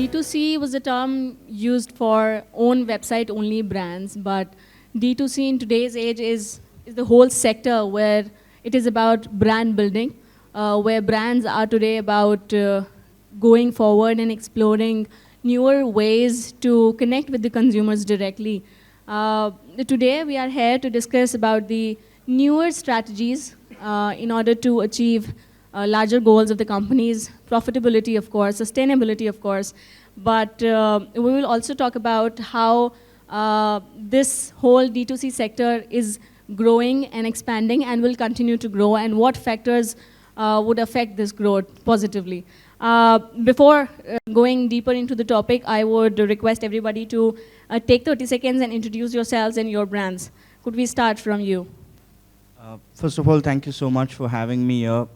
D2C was a term used for own website only brands, but D2C in today's age is the whole sector where it is about brand building, where brands are today about going forward and exploring newer ways to connect with the consumers directly. Today we are here to discuss about the newer strategies in order to achieve larger goals of the company's profitability, of course, sustainability, of course. But we will also talk about how this whole D2C sector is growing and expanding and will continue to grow, and what factors would affect this growth positively. Before going deeper into the topic, I would request everybody to take 30 seconds and introduce yourselves and your brands. Could we start from you? First of all, thank you so much for having me here.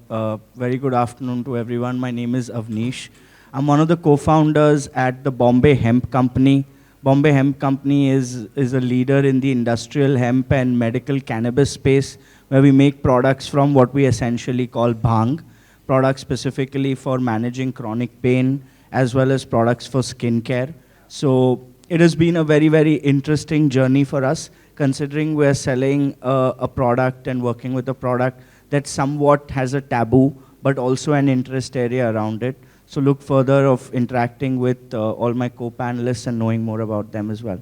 Very good afternoon to everyone. My name is Avnish. I'm one of the co-founders at the Bombay Hemp Company. Bombay Hemp Company is a leader in the industrial hemp and medical cannabis space, where we make products from what we essentially call bhang, products specifically for managing chronic pain, as well as products for skincare. So it has been a very, very interesting journey for us, considering we're selling a product and working with a product that somewhat has a taboo, but also an interest area around it. So look further of interacting with all my co-panelists and knowing more about them as well.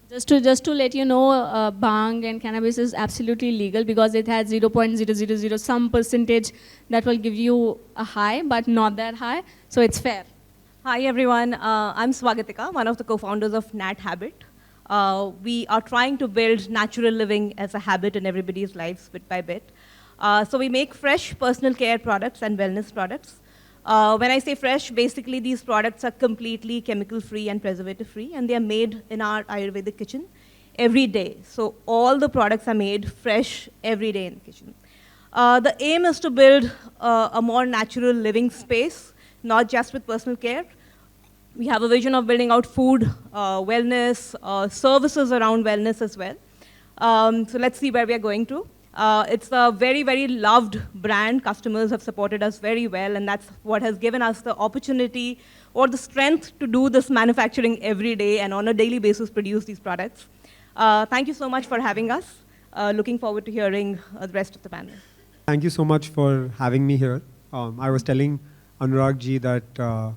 Just to let you know, bhang and cannabis is absolutely legal because it has 0.000 some percentage that will give you a high, but not that high, so it's fair. Hi everyone, I'm Swagatika, one of the co-founders of Nat Habit. We are trying to build natural living as a habit in everybody's lives bit by bit. So we make fresh personal care products and wellness products. When I say fresh, basically these products are completely chemical-free and preservative-free, and they are made in our Ayurvedic kitchen every day. So all the products are made fresh every day in the kitchen. The aim is to build a more natural living space, not just with personal care. We have a vision of building out food, wellness, services around wellness as well. So let's see where we are going to. It's a very, very loved brand. Customers have supported us very well, and that's what has given us the opportunity or the strength to do this manufacturing every day and on a daily basis produce these products. Thank you so much for having us. Looking forward to hearing the rest of the panel. Thank you so much for having me here. I was telling Anurag ji that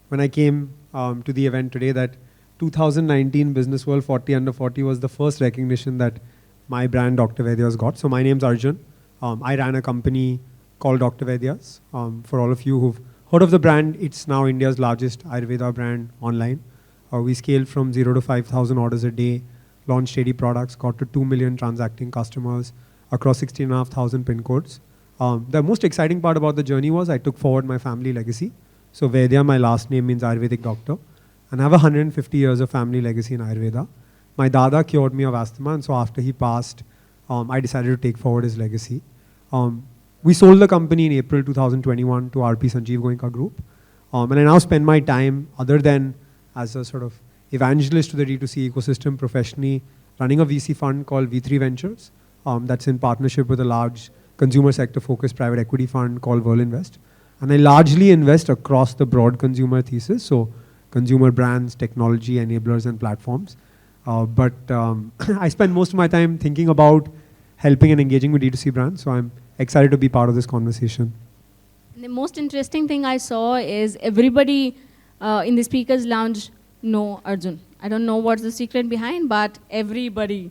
when I came to the event today that 2019 Business World 40 Under 40 was the first recognition that my brand Dr. Vaidya's got. So my name's Arjun. I ran a company called Dr. Vaidya's. For all of you who've heard of the brand, it's now India's largest Ayurveda brand online. We scaled from 0 to 5,000 orders a day, launched 80 products, got to 2 million transacting customers across 16,500 pin codes. The most exciting part about the journey was I took forward my family legacy. So Vaidya, my last name means Ayurvedic doctor. And I have 150 years of family legacy in Ayurveda. My dada cured me of asthma, and so after he passed, I decided to take forward his legacy. We sold the company in April 2021 to RP Sanjeev Goenka Group. And I now spend my time, other than as a sort of evangelist to the D2C ecosystem professionally, running a VC fund called V3 Ventures. That's in partnership with a large consumer sector focused private equity fund called Verlinvest. And I largely invest across the broad consumer thesis, so consumer brands, technology, enablers, and platforms. But I spend most of my time thinking about helping and engaging with D2C brands, so I'm excited to be part of this conversation. The most interesting thing I saw is everybody in the speakers lounge know Arjun. I don't know what's the secret behind, but everybody.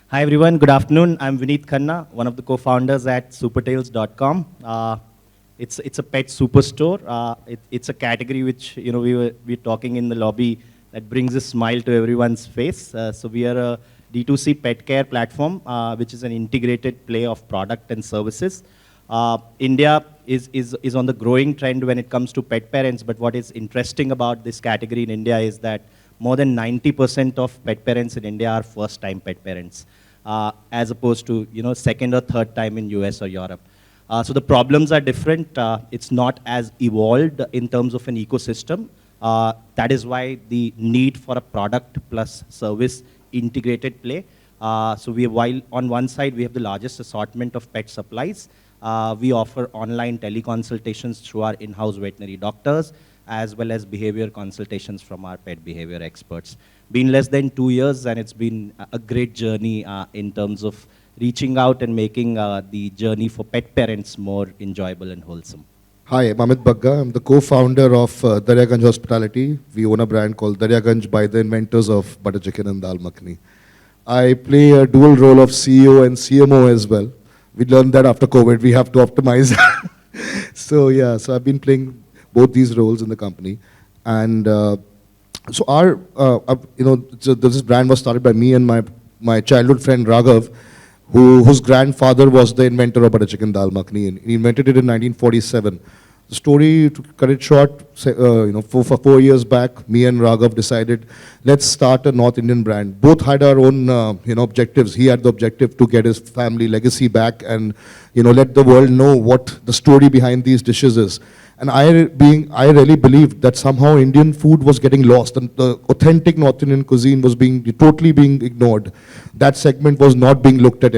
Hi everyone, good afternoon. I'm Vineet Khanna, one of the co-founders at supertails.com. It's a pet superstore. It's a category which we're talking in the lobby that brings a smile to everyone's face. So we are a D2C pet care platform, which is an integrated play of product and services. India is on the growing trend when it comes to pet parents, but what is interesting about this category in India is that more than 90% of pet parents in India are first-time pet parents, as opposed to second or third time in US or Europe. So the problems are different. It's not as evolved in terms of an ecosystem. That is why the need for a product plus service integrated play. So while on one side we have the largest assortment of pet supplies, we offer online teleconsultations through our in-house veterinary doctors. as well as behavior consultations from our pet behavior experts. Been less than 2 years, and it's been a great journey in terms of reaching out and making the journey for pet parents more enjoyable and wholesome. Hi, I'm Amit Bagga. I'm the co-founder of Daryaganj Hospitality. We own a brand called Daryaganj by the inventors of butter chicken and dal makhani. I play a dual role of CEO and CMO as well. We learned that after COVID, we have to optimize. So yeah, so I've been playing both these roles in the company. And so our, this brand was started by me and my childhood friend Raghav, whose grandfather was the inventor of butter chicken dal makhani, and he invented it in 1947. The story, to cut it short, for 4 years back, me and Raghav decided, let's start a North Indian brand. Both had our own, objectives. He had the objective to get his family legacy back and, let the world know what the story behind these dishes is. And I really believed that somehow Indian food was getting lost and the authentic North Indian cuisine was totally being ignored. That segment was not being looked at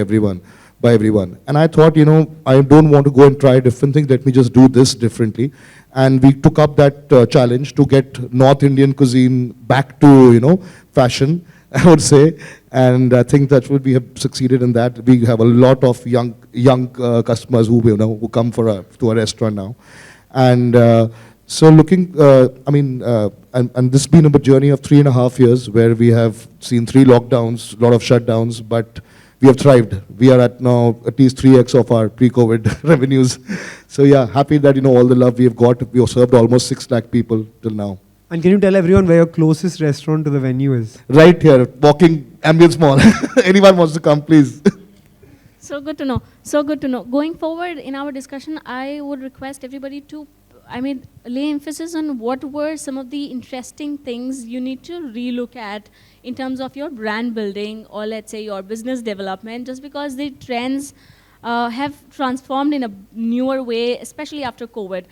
by everyone. And I thought, I don't want to go and try different things, let me just do this differently. And we took up that challenge to get North Indian cuisine back to, fashion, I would say. And I think that we have succeeded in that. We have a lot of young customers who come to our restaurant now. And so looking, and this has been a journey of 3.5 years where we have seen 3 lockdowns, a lot of shutdowns, but we have thrived. We are at now at least 3x of our pre-COVID revenues. So yeah, happy that, all the love we have got. We have served almost 6 lakh people till now. And can you tell everyone where your closest restaurant to the venue is? Right here, walking Ambience Mall. Anyone wants to come, please. So good to know. So good to know. Going forward in our discussion, I would request everybody to, lay emphasis on what were some of the interesting things you need to relook at in terms of your brand building or let's say your business development, just because the trends have transformed in a newer way, especially after COVID.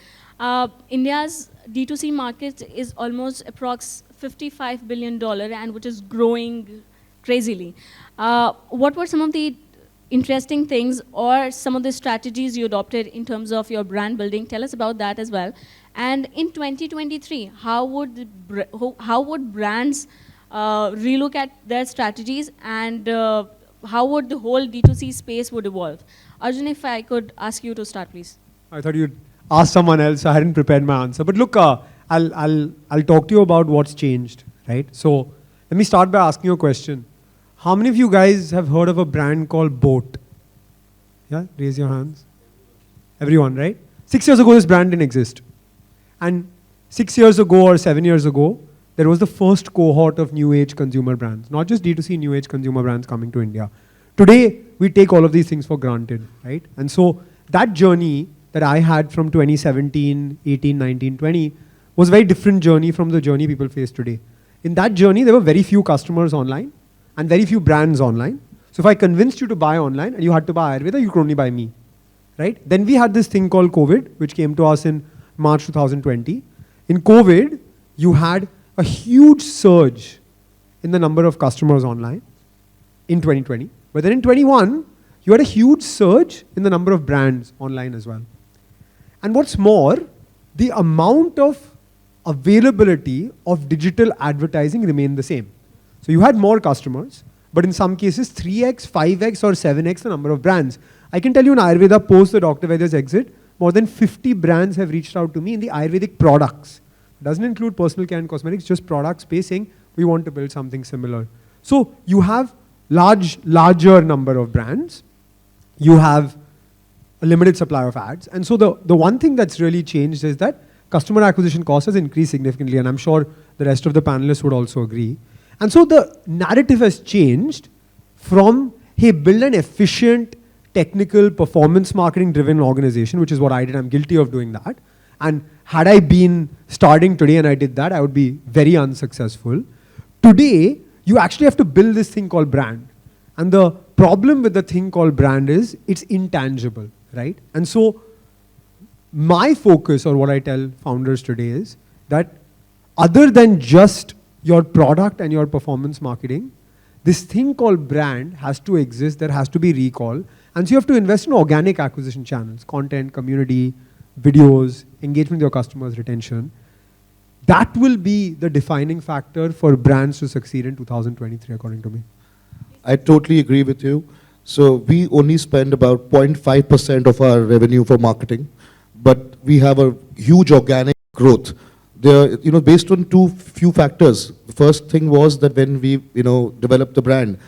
India's D2C market is almost approx $55 billion and which is growing crazily. What were some of the interesting things or some of the strategies you adopted in terms of your brand building? Tell us about that as well. And in 2023, how would brands relook at their strategies and how would the whole D2C space would evolve? Arjun, if I could ask you to start, please. I thought you'd ask someone else. I hadn't prepared my answer. But look, I'll talk to you about what's changed, right? So let me start by asking you a question. How many of you guys have heard of a brand called Boat? Yeah, raise your hands. Everyone, right? 6 years ago, this brand didn't exist. And 6 years ago or 7 years ago, there was the first cohort of new age consumer brands, not just D2C new age consumer brands coming to India. Today, we take all of these things for granted, right? And so that journey that I had from 2017, 18, 19, 20 was a very different journey from the journey people face today. In that journey, there were very few customers online and very few brands online. So if I convinced you to buy online and you had to buy Ayurveda, you could only buy me, right? Then we had this thing called COVID, which came to us in March 2020. In COVID, you had a huge surge in the number of customers online in 2020. But then in 21, you had a huge surge in the number of brands online as well. And what's more, the amount of availability of digital advertising remained the same. So you had more customers, but in some cases 3x, 5x or 7x the number of brands. I can tell you in Ayurveda, post the Dr. Vaidya's exit, more than 50 brands have reached out to me in the Ayurvedic products. Doesn't include personal care and cosmetics, just product space saying we want to build something similar. So you have larger number of brands. You have a limited supply of ads. And so the one thing that's really changed is that customer acquisition cost has increased significantly, and I'm sure the rest of the panelists would also agree. And so the narrative has changed from, hey, build an efficient, technical, performance marketing driven organization, which is what I did. I'm guilty of doing that. And had I been starting today and I did that, I would be very unsuccessful. Today, you actually have to build this thing called brand. And the problem with the thing called brand is it's intangible, right? And so my focus, or what I tell founders today, is that other than just your product and your performance marketing, this thing called brand has to exist. There has to be recall. And so you have to invest in organic acquisition channels, content, community, videos, engagement with your customers, retention. that will be the defining factor for brands to succeed in 2023, according to me. I totally agree with you. So we only spend about 0.5% of our revenue for marketing, but we have a huge organic growth. There, based on few factors. The first thing was that when we, developed the brand,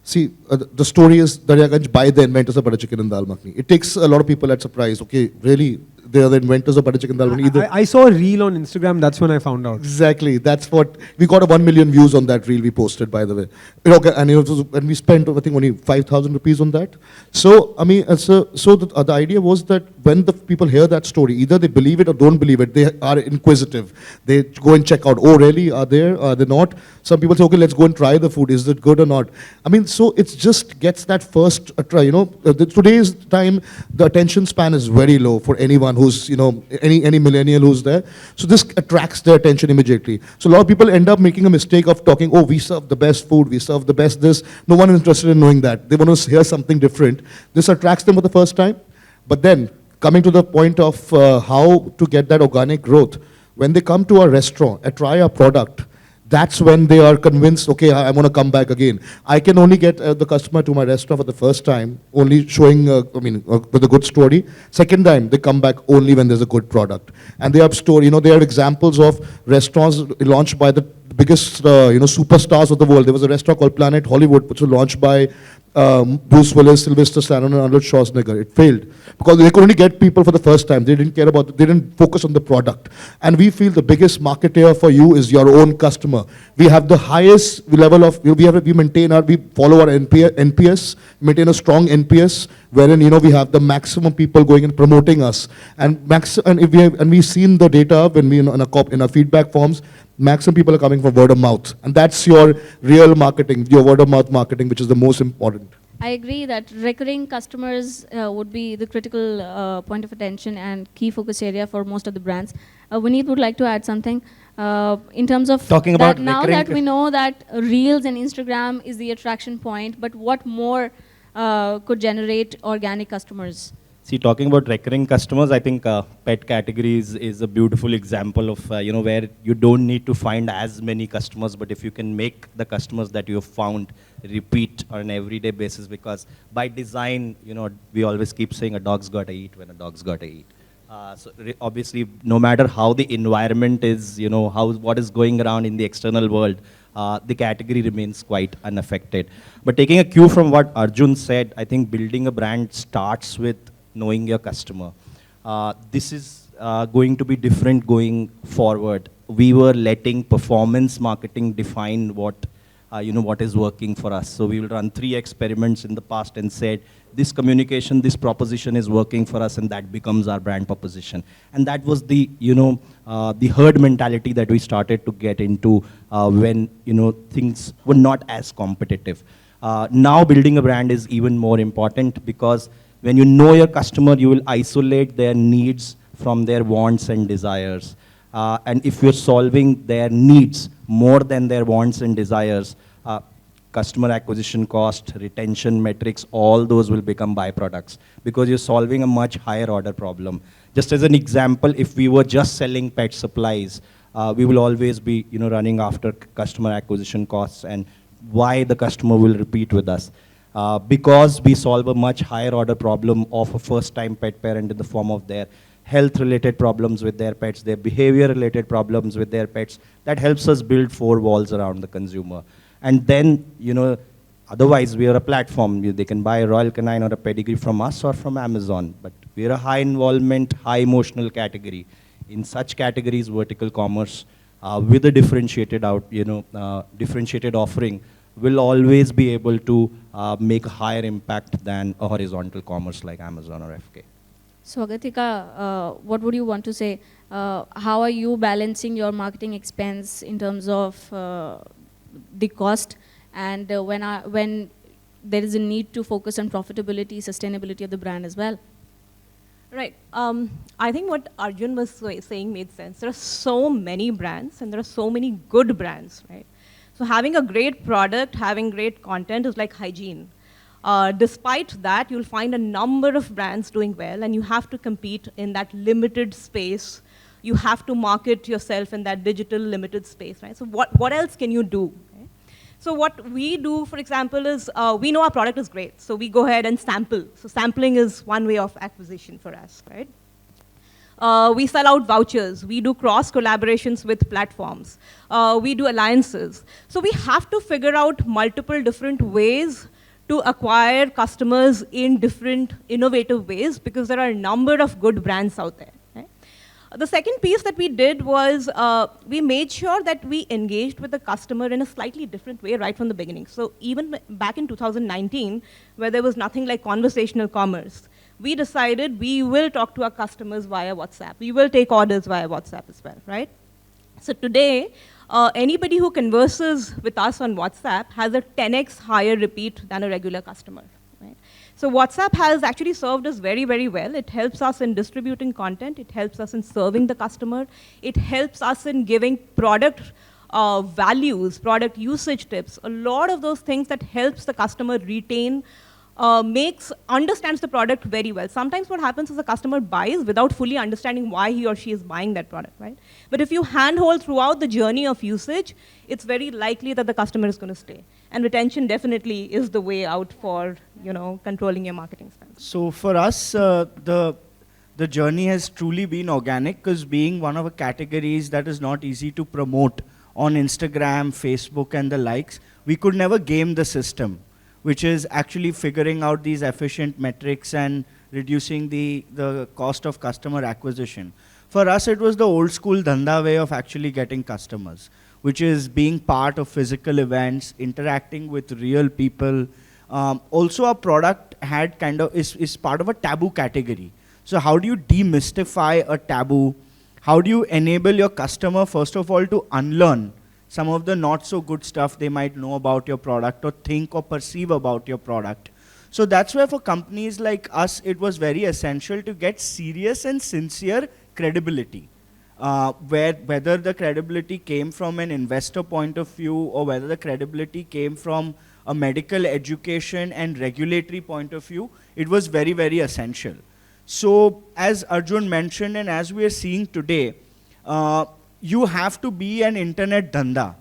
see, the story is Daryaganj by the inventors of butter chicken and dal makhani. It takes a lot of people at surprise. Okay, really, they are the inventors of butter chicken dal makhani. I saw a reel on Instagram, that's when I found out. Exactly, that's what, we got 1 million views on that reel we posted, by the way. And we spent, I think, only 5,000 rupees on that. So, I mean, the idea was that when the people hear that story, either they believe it or don't believe it, they are inquisitive. They go and check out, oh really, are they not? Some people say, okay, let's go and try the food, is it good or not? I mean, so it just gets that first try, today's time, the attention span is very low for anyone who's, any millennial who's there. So this attracts their attention immediately. So a lot of people end up making a mistake of talking, oh, we serve the best food, we serve the best this. No one is interested in knowing that. They want to hear something different. This attracts them for the first time. But then, coming to the point of how to get that organic growth, when they come to our restaurant and try our product, that's when they are convinced, okay, I want to come back again. I can only get the customer to my restaurant for the first time, only showing, with a good story. Second time, they come back only when there's a good product. And they have they have examples of restaurants launched by the biggest, superstars of the world. There was a restaurant called Planet Hollywood, which was launched by Bruce Willis, Sylvester Stallone, and Arnold Schwarzenegger. It failed because they could only get people for the first time. They didn't care about, they didn't focus on the product. And we feel the biggest marketer for you is your own customer. We have the highest level of, we follow our NPS, maintain a strong NPS, wherein, we have the maximum people going and promoting us. And we've seen the data when we, in our feedback forms, maximum people are coming from word of mouth. And that's your real marketing, your word of mouth marketing, which is the most important. I agree that recurring customers would be the critical point of attention and key focus area for most of the brands. Vineet would like to add something in terms of talking about now that we know that Reels and Instagram is the attraction point, but what more could generate organic customers? See, talking about recurring customers, I think pet categories is a beautiful example of, where you don't need to find as many customers, but if you can make the customers that you have found repeat on an everyday basis, because by design, we always keep saying a dog's got to eat when a dog's got to eat. Obviously, no matter how the environment is, what is going around in the external world, the category remains quite unaffected. But taking a cue from what Arjun said, I think building a brand starts with knowing your customer. This is going to be different going forward. We were letting performance marketing define what is working for us. So we will run 3 experiments in the past and said, this communication, this proposition is working for us, and that becomes our brand proposition. And that was the, the herd mentality that we started to get into when, things were not as competitive. Now building a brand is even more important, because when you know your customer, you will isolate their needs from their wants and desires. And if you're solving their needs more than their wants and desires, customer acquisition cost, retention metrics, all those will become byproducts, because you're solving a much higher order problem. Just as an example, if we were just selling pet supplies, we will always be running after customer acquisition costs and why the customer will repeat with us. Because we solve a much higher order problem of a first-time pet parent in the form of their health-related problems with their pets, their behavior-related problems with their pets, that helps us build 4 walls around the consumer. And then, otherwise we are a platform. They can buy a Royal Canine or a pedigree from us or from Amazon, but we are a high involvement, high emotional category. In such categories, vertical commerce with a differentiated differentiated offering will always be able to make a higher impact than a horizontal commerce like Amazon or FK. So Agatika, what would you want to say? How are you balancing your marketing expense in terms of the cost, and when there is a need to focus on profitability, sustainability of the brand as well? Right. I think what Arjun was saying made sense. There are so many brands, and there are so many good brands, right? So having a great product, having great content is like hygiene. Despite that, you'll find a number of brands doing well, and you have to compete in that limited space You have to market yourself in that digital limited space, right? So what else can you do? Okay? So what we do, for example, is we know our product is great, so we go ahead and sample. So sampling is one way of acquisition for us, right? We sell out vouchers. We do cross collaborations with platforms. We do alliances. So we have to figure out multiple different ways to acquire customers in different innovative ways, because there are a number of good brands out there. Right? The second piece that we did was we made sure that we engaged with the customer in a slightly different way right from the beginning. So even back in 2019, where there was nothing like conversational commerce, we decided we will talk to our customers via WhatsApp. We will take orders via WhatsApp as well, right? So today, anybody who converses with us on WhatsApp has a 10x higher repeat than a regular customer, right? So WhatsApp has actually served us very, very well. It helps us in distributing content. It helps us in serving the customer. It helps us in giving product values, product usage tips, a lot of those things that helps the customer retain, understands the product very well. Sometimes what happens is the customer buys without fully understanding why he or she is buying that product, right? But if you handhold throughout the journey of usage, it's very likely that the customer is going to stay. And retention definitely is the way out for, controlling your marketing spend. So for us, the journey has truly been organic, because being one of the categories that is not easy to promote on Instagram, Facebook, and the likes, we could never game the system, which is actually figuring out these efficient metrics and reducing the cost of customer acquisition. For us, it was the old school dhanda way of actually getting customers, which is being part of physical events, interacting with real people. Also, our product had is part of a taboo category. So how do you demystify a taboo? How do you enable your customer, first of all, to unlearn some of the not so good stuff they might know about your product or think or perceive about your product? So that's where for companies like us, it was very essential to get serious and sincere credibility. Whether the credibility came from an investor point of view or whether the credibility came from a medical education and regulatory point of view, it was very, very essential. So as Arjun mentioned, and as we are seeing today, you have to be an internet dhanda.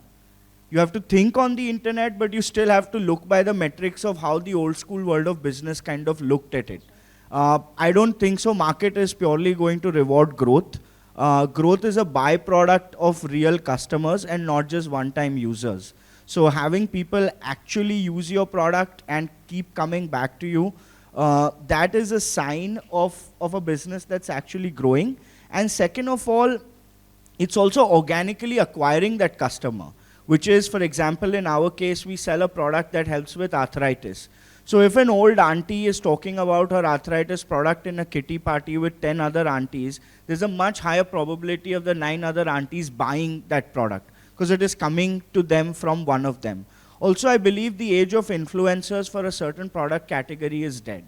You have to think on the internet, but you still have to look by the metrics of how the old school world of business kind of looked at it. I don't think so. Market is purely going to reward growth. Growth is a byproduct of real customers and not just one-time users. So having people actually use your product and keep coming back to you, that is a sign of a business that's actually growing. And second of all, it's also organically acquiring that customer, which is, for example, in our case, we sell a product that helps with arthritis. So if an old auntie is talking about her arthritis product in a kitty party with 10 other aunties, there's a much higher probability of the 9 other aunties buying that product, because it is coming to them from one of them. Also, I believe the age of influencers for a certain product category is dead.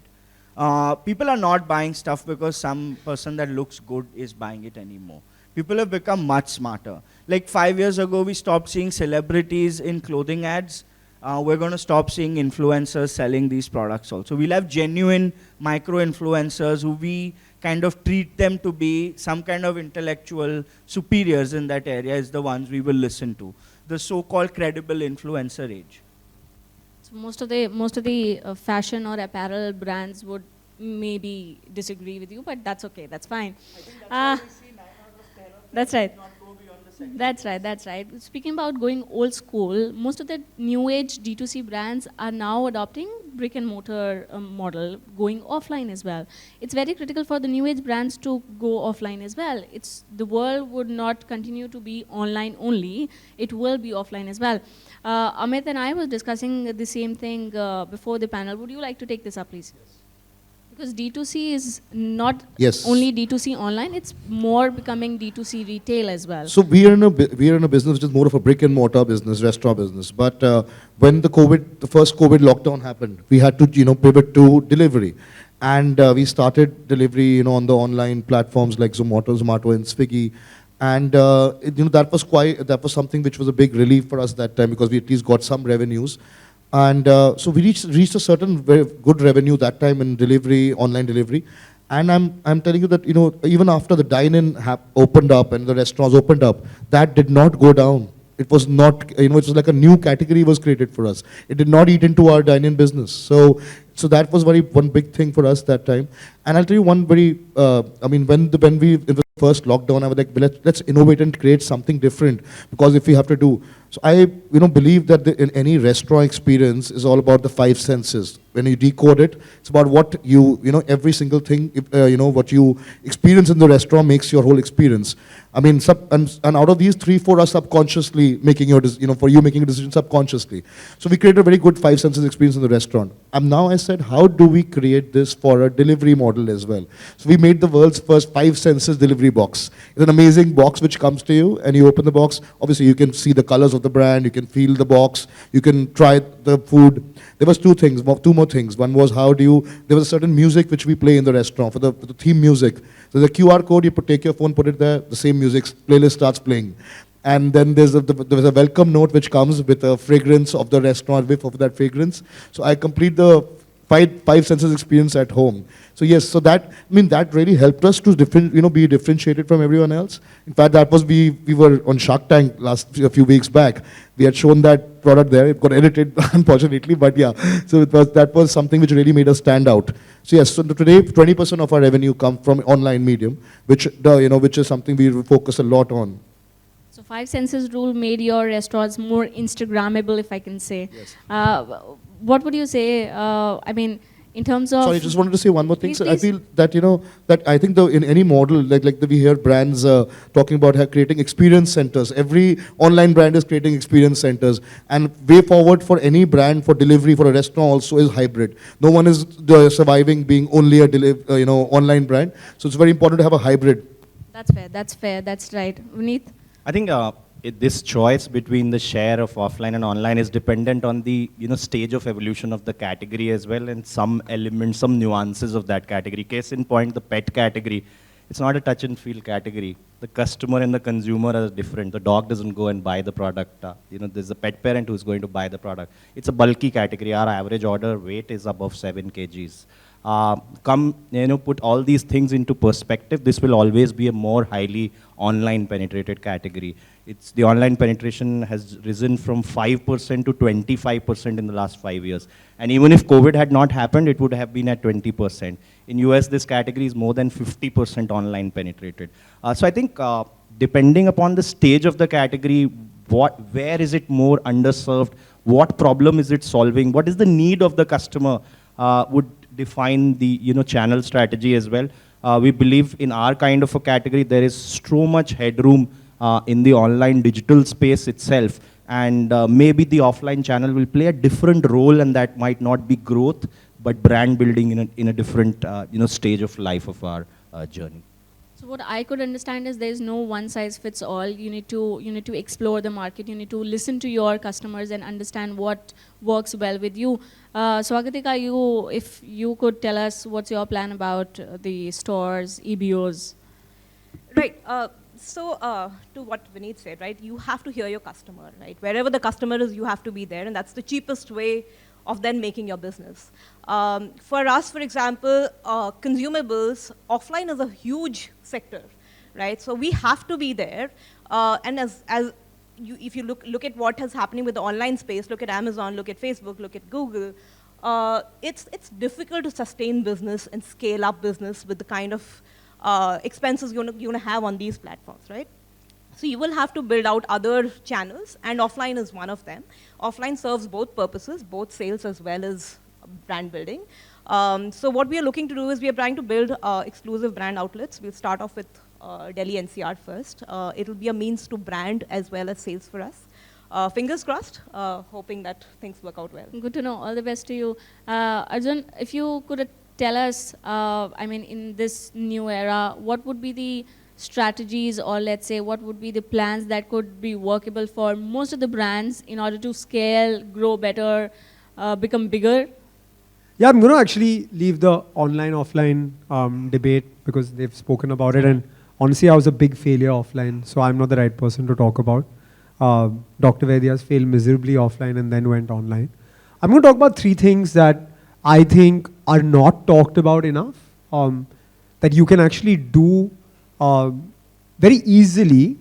People are not buying stuff because some person that looks good is buying it anymore. People have become much smarter. Like 5 years ago, we stopped seeing celebrities in clothing ads. We're going to stop seeing influencers selling these products also. We'll have genuine micro-influencers who we kind of treat them to be some kind of intellectual superiors in that area is the ones we will listen to. The so-called credible influencer age. So most of the fashion or apparel brands would maybe disagree with you, but that's okay. That's fine. I think that's why we see 9 out of 10 of them That's right. not go beyond the second. That's right. Speaking about going old school, most of the new age D2C brands are now adopting brick and mortar model, going offline as well. It's very critical for the new age brands to go offline as well. The world would not continue to be online only. It will be offline as well. Amit and I was discussing the same thing before the panel. Would you like to take this up, please? Yes. Because D2C is not only D2C online, it's more becoming D2C retail as well. So we are in a business which is more of a brick and mortar business, restaurant business. But when the first COVID lockdown happened, we had to pivot to delivery, and we started delivery on the online platforms like Zomato, and Swiggy. And that was something which was a big relief for us that time, because we at least got some revenues. And so we reached a certain very good revenue that time in delivery, online delivery. And I'm telling you that, even after the dine-in opened up and the restaurants opened up, that did not go down. It was not, it was like a new category was created for us. It did not eat into our dine-in business. So that was one big thing for us that time. And I'll tell you one very, when we, in the first lockdown, I was like, let's innovate and create something different, because if we have to do. So I, believe that in any restaurant experience is all about the five senses. When you decode it, it's about what every single thing, what you experience in the restaurant makes your whole experience. I mean, and out of these, 3-4 are subconsciously making for you making a decision subconsciously. So we created a very good five senses experience in the restaurant. And now I said, how do we create this for a delivery model as well? So we made the world's first five senses delivery box. It's an amazing box which comes to you, and you open the box. Obviously, you can see the colors of the brand, you can feel the box, you can try the food. There was two more things. One was there was a certain music which we play in the restaurant for the theme music. So the QR code, you take your phone, put it there, the same music playlist starts playing. And then there's a welcome note which comes with a fragrance of the restaurant, whiff of that fragrance. So I complete the five senses experience at home. So yes, so that really helped us to be differentiated from everyone else. In fact, that was we were on Shark Tank a few weeks back. We had shown that product there. It got edited, unfortunately, but yeah. So that was something which really made us stand out. So yes, so today 20% of our revenue come from online medium, which is something we focus a lot on. So five senses rule made your restaurants more Instagrammable, if I can say. Yes. What would you say? In terms of... Sorry, I just wanted to say one more thing. Please, So please. I feel that, that I think in any model, we hear brands talking about creating experience centers. Every online brand is creating experience centers. And way forward for any brand for delivery for a restaurant also is hybrid. No one is surviving being only a online brand. So it's very important to have a hybrid. That's fair, that's right. Vineet? I think this choice between the share of offline and online is dependent on the stage of evolution of the category as well, and some elements, some nuances of that category. Case in point, the pet category. It's not a touch and feel category. The customer and the consumer are different. The dog doesn't go and buy the product. There's a pet parent who's going to buy the product. It's a bulky category. Our average order weight is above 7 kgs. Put all these things into perspective, this will always be a more highly online penetrated category. The online penetration has risen from 5% to 25% in the last 5 years. And even if COVID had not happened, it would have been at 20%. In US, this category is more than 50% online penetrated. So I think depending upon the stage of the category, where is it more underserved, what problem is it solving, what is the need of the customer, would define the channel strategy as well. We believe in our kind of a category, there is so much headroom in the online digital space itself, and maybe the offline channel will play a different role, and that might not be growth, but brand building in a different stage of life of our journey. So what I could understand is there's no one size fits all. You need to explore the market. You need to listen to your customers and understand what works well with you. Swagatika, if you could tell us what's your plan about the stores, EBOs. Right. So to what Vineet said, right, you have to hear your customer, right? Wherever the customer is, you have to be there, and that's the cheapest way of then making your business. For us, for example, consumables, offline is a huge sector, right? So we have to be there, and if you look at what is happening with the online space, look at Amazon, look at Facebook, look at Google, it's difficult to sustain business and scale up business with the kind of expenses you're going to have on these platforms, right? So you will have to build out other channels, and offline is one of them. Offline serves both purposes, both sales as well as brand building. So what we are looking to do is we are trying to build exclusive brand outlets. We'll start off with Delhi NCR first. It'll be a means to brand as well as sales for us. Fingers crossed, hoping that things work out well. Good to know. All the best to you. Arjun, if you could tell us, in this new era, what would be the strategies, or let's say what would be the plans that could be workable for most of the brands in order to scale, grow better, become bigger? Yeah, I'm going to actually leave the online-offline debate because they've spoken about it, and honestly, I was a big failure offline, so I'm not the right person to talk about. Dr. Vaidya's failed miserably offline and then went online. I'm going to talk about three things that I think are not talked about enough. that you can actually do very easily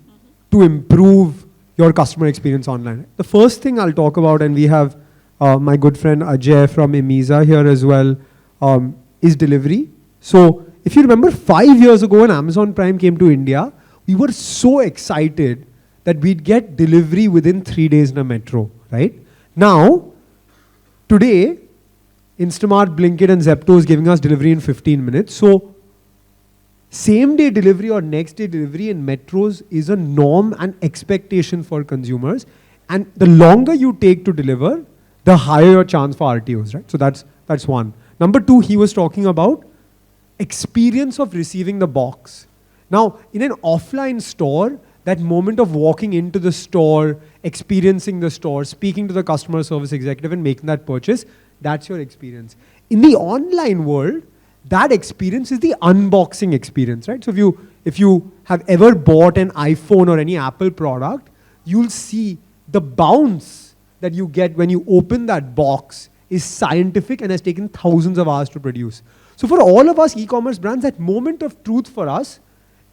to improve your customer experience online. The first thing I'll talk about, and we have my good friend Ajay from Imiza here as well, is delivery. So if you remember 5 years ago when Amazon Prime came to India, we were so excited that we'd get delivery within 3 days in a metro, right? Now, today, Instamart, Blinkit and Zepto is giving us delivery in 15 minutes. So same day delivery or next day delivery in metros is a norm and expectation for consumers. And the longer you take to deliver, the higher your chance for RTOs, right? So that's one. Number two, he was talking about experience of receiving the box. Now, in an offline store, that moment of walking into the store, experiencing the store, speaking to the customer service executive and making that purchase, that's your experience. In the online world, that experience is the unboxing experience, right? So if you have ever bought an iPhone or any Apple product, you'll see the bounce that you get when you open that box is scientific and has taken thousands of hours to produce. So for all of us e-commerce brands, that moment of truth for us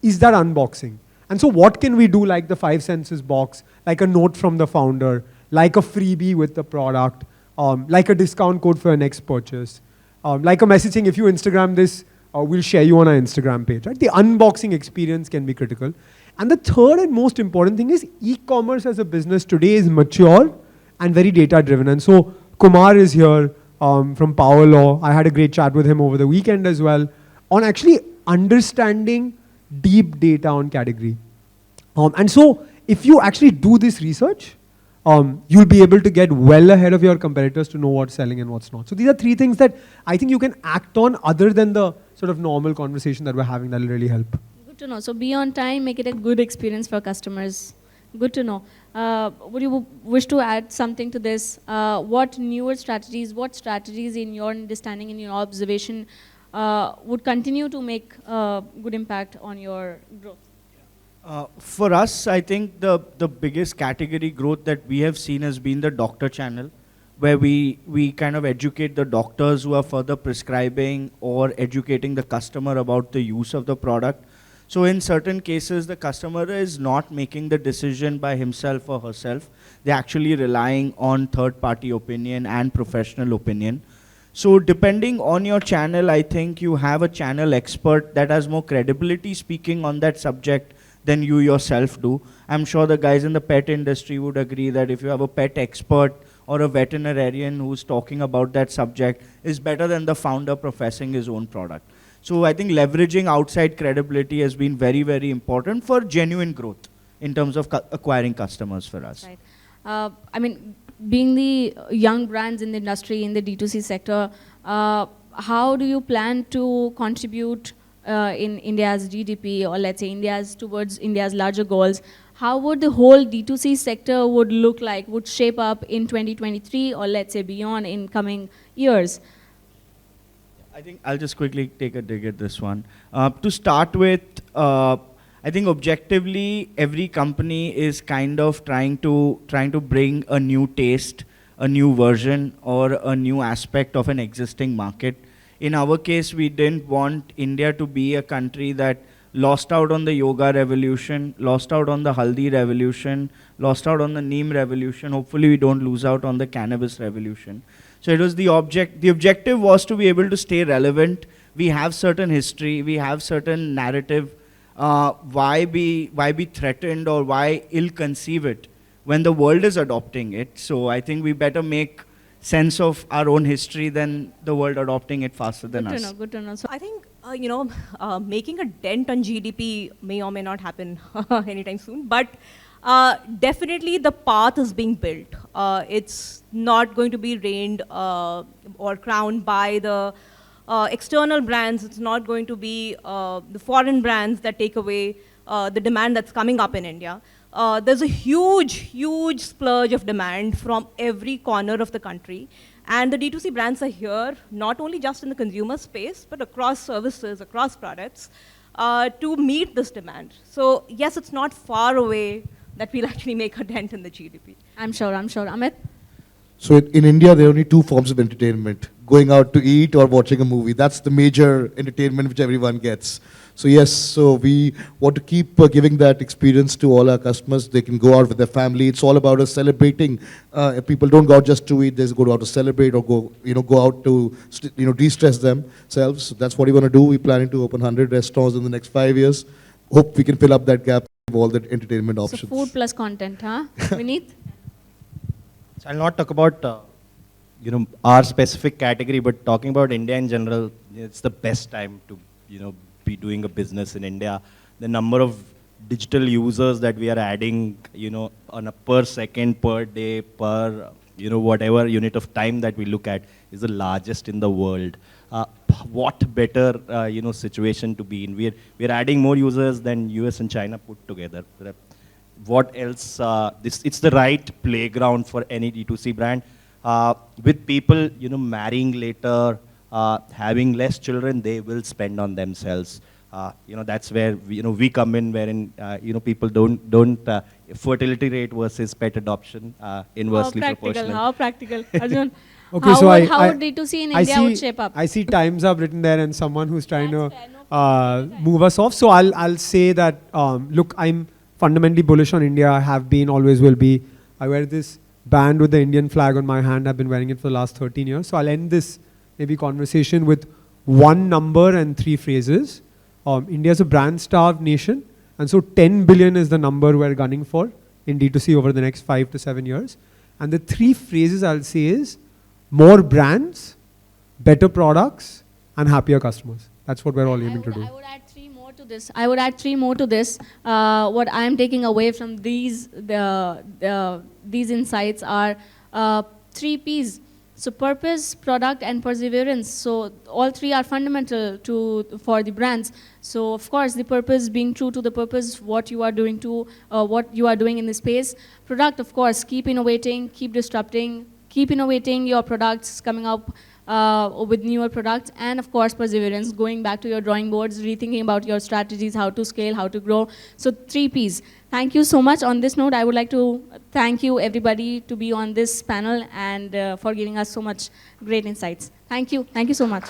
is that unboxing. And so what can we do, like the 5 senses box, like a note from the founder, like a freebie with the product, like a discount code for your next purchase, like a message saying, if you Instagram this, we'll share you on our Instagram page, right? The unboxing experience can be critical. And the third and most important thing is e-commerce as a business today is mature and very data driven. And so Kumar is here from Power Law. I had a great chat with him over the weekend as well on actually understanding deep data on category. And so if you actually do this research, you'll be able to get well ahead of your competitors to know what's selling and what's not. So these are 3 things that I think you can act on other than the sort of normal conversation that we're having that will really help. Good to know. So be on time, make it a good experience for customers. Good to know. Would you wish to add something to this? What strategies in your understanding, in your observation, would continue to make good impact on your growth? For us, I think the biggest category growth that we have seen has been the doctor channel, where we kind of educate the doctors who are further prescribing or educating the customer about the use of the product. So in certain cases, the customer is not making the decision by himself or herself. They're actually relying on third-party opinion and professional opinion. So depending on your channel, I think you have a channel expert that has more credibility speaking on that subject than you yourself do. I'm sure the guys in the pet industry would agree that if you have a pet expert or a veterinarian who's talking about that subject is better than the founder professing his own product. So I think leveraging outside credibility has been very, very important for genuine growth in terms of acquiring customers for us. Right. I mean, being the young brands in the industry, in the D2C sector, how do you plan to contribute in India's GDP, or let's say towards India's larger goals? How would the whole D2C sector would look like, would shape up in 2023, or let's say beyond in coming years? I think I'll just quickly take a dig at this one. To start with, I think objectively, every company is kind of trying to bring a new taste, a new version, or a new aspect of an existing market. In our case, we didn't want India to be a country that lost out on the yoga revolution, lost out on the haldi revolution, lost out on the neem revolution. Hopefully, we don't lose out on the cannabis revolution. So it was the objective was to be able to stay relevant. We have certain history, we have certain narrative. Why be threatened or why ill-conceive it when the world is adopting it? So I think we better make sense of our own history than the world adopting it faster than us. Good to know. So I think, making a dent on GDP may or may not happen anytime soon, but definitely the path is being built. It's not going to be reigned or crowned by the external brands. It's not going to be the foreign brands that take away the demand that's coming up in India. There's a huge splurge of demand from every corner of the country. And the D2C brands are here, not only just in the consumer space, but across services, across products, to meet this demand. So yes, it's not far away that we'll actually make a dent in the GDP. I'm sure. Amit? So in India, there are only 2 forms of entertainment, going out to eat or watching a movie. That's the major entertainment which everyone gets. So yes, so we want to keep giving that experience to all our customers. They can go out with their family. It's all about us celebrating. If people don't go out just to eat, they go out to celebrate or go out to de-stress themselves. So that's what we want to do. We're planning to open 100 restaurants in the next 5 years. Hope we can fill up that gap with all the entertainment options. So food plus content, huh? Vineet? So I'll not talk about our specific category, but talking about India in general, it's the best time to be doing a business in India. The number of digital users that we are adding, on a per second, per day, per whatever unit of time that we look at is the largest in the world. What better situation to be in? We're adding more users than US and China put together. What else? It's the right playground for any D2C brand. With people marrying later, having less children, they will spend on themselves. That's where we come in, wherein people don't fertility rate versus pet adoption inversely proportional. How practical? Arjun, Okay, how so would D2C in India would shape up? I see times up written there and someone who's trying That's to fair, no problem. move us off. So I'll say that, look, I'm fundamentally bullish on India. I have been, always will be. I wear this band with the Indian flag on my hand. I've been wearing it for the last 13 years. So I'll end this maybe conversation with one number and 3 phrases. India is a brand-starved nation. And so 10 billion is the number we're gunning for in D2C over the next 5 to 7 years. And the 3 phrases I'll say is more brands, better products, and happier customers. That's what we're all aiming to do. I would add 3 more to this. What I am taking away from these insights are 3 Ps. So purpose, product, and perseverance. So all 3 are fundamental for the brands. So of course, the purpose, being true to the purpose, what you are doing in the space. Product, of course, keep innovating, keep disrupting, keep innovating your products, coming up with newer products, and of course perseverance, going back to your drawing boards, rethinking about your strategies, how to scale, how to grow. So 3 Ps. Thank you so much. On this note, I would like to thank you everybody to be on this panel and for giving us so much great insights. Thank you so much.